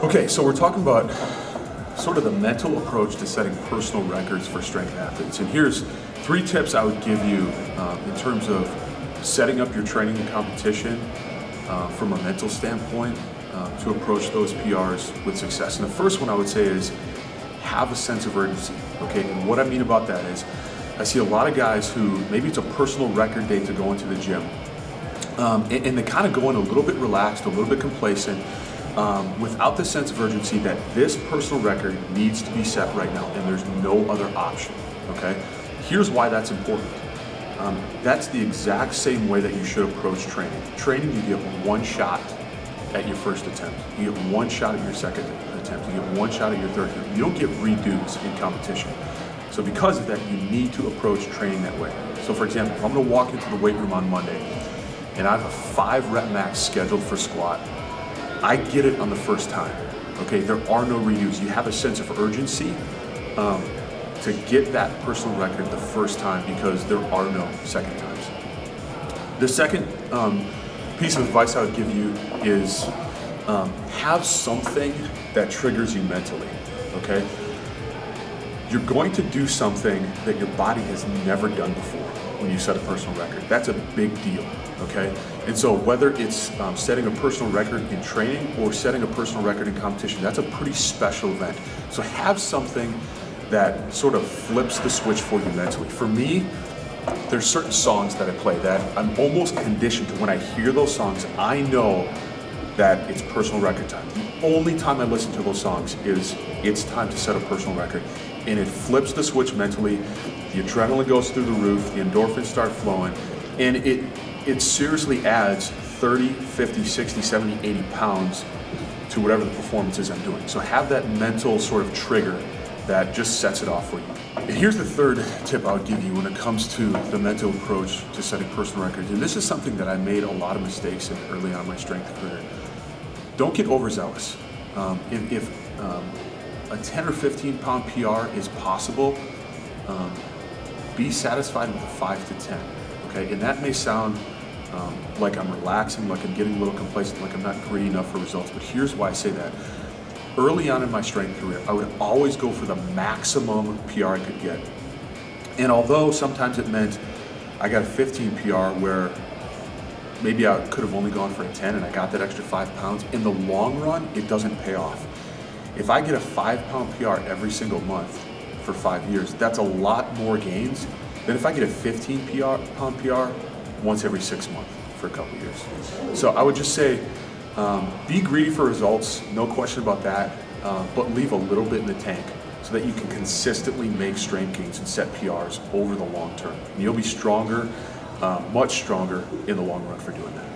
Okay, so we're talking about sort of the mental approach to setting personal records for strength athletes. And here's 3 tips I would give you in terms of setting up your training and competition from a mental standpoint to approach those PRs with success. And the first one I would say is have a sense of urgency. Okay, and what I mean about that is I see a lot of guys who maybe it's a personal record day to go into the gym and they kind of go in a little bit relaxed, a little bit complacent, without the sense of urgency that this personal record needs to be set right now and there's no other option, okay? Here's why that's important. That's the exact same way that you should approach training. Training, you get one shot at your first attempt. You get one shot at your second attempt. You get one shot at your third attempt. You don't get redos in competition. So because of that, you need to approach training that way. So for example, if I'm gonna walk into the weight room on Monday and I have a 5 rep max scheduled for squat, I get it on the first time, okay? There are no redos. You have a sense of urgency to get that personal record the first time because there are no second times. The second piece of advice I would give you is have something that triggers you mentally, okay? You're going to do something that your body has never done before when you set a personal record. That's a big deal, okay? And so whether it's setting a personal record in training or setting a personal record in competition, that's a pretty special event. So have something that sort of flips the switch for you mentally. For me, there's certain songs that I play that I'm almost conditioned to when I hear those songs, I know that it's personal record time. The only time I listen to those songs is it's time to set a personal record. And it flips the switch mentally, the adrenaline goes through the roof, the endorphins start flowing, and it seriously adds 30, 50, 60, 70, 80 pounds to whatever the performance is I'm doing. So have that mental sort of trigger that just sets it off for you. And here's the third tip I would give you when it comes to the mental approach to setting personal records. And this is something that I made a lot of mistakes in early on in my strength career. Don't get overzealous. If a 10 or 15 pound PR is possible, be satisfied with a 5 to 10, okay? And that may sound like I'm relaxing, like I'm getting a little complacent, like I'm not greedy enough for results, but here's why I say that. Early on in my strength career, I would always go for the maximum PR I could get. And although sometimes it meant I got a 15 PR where maybe I could have only gone for a 10 and I got that extra 5 pounds, in the long run, it doesn't pay off. If I get a 5 pound PR every single month for 5 years, that's a lot more gains than if I get a 15 pound PR once every 6 months for a couple years. So I would just say, be greedy for results, no question about that, but leave a little bit in the tank so that you can consistently make strength gains and set PRs over the long term. And you'll be stronger, much stronger in the long run for doing that.